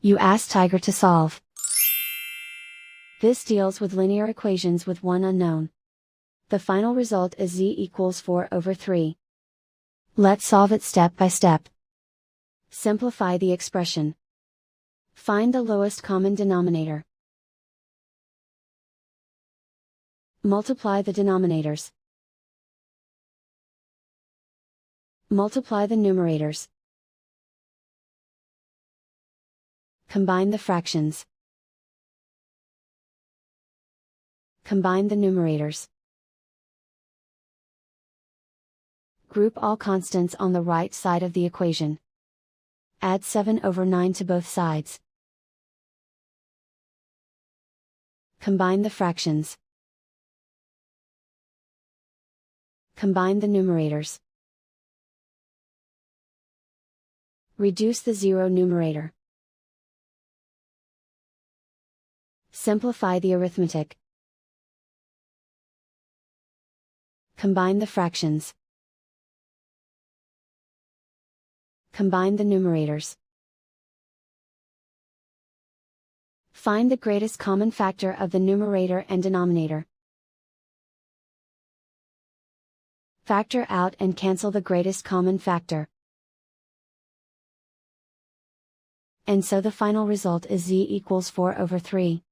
You ask Tiger to solve. This deals with linear equations with one unknown. The final result is z equals 4 over 3. Let's solve it step by step. Simplify the expression. Find the lowest common denominator. Multiply the denominators. Multiply the numerators. Combine the fractions. Combine the numerators. Group all constants on the right side of the equation. Add 7 over 9 to both sides. Combine the fractions. Combine the numerators. Reduce the zero numerator. Simplify the arithmetic. Combine the fractions. Combine the numerators. Find the greatest common factor of the numerator and denominator. Factor out and cancel the greatest common factor. And so the final result is z equals 4 over 3.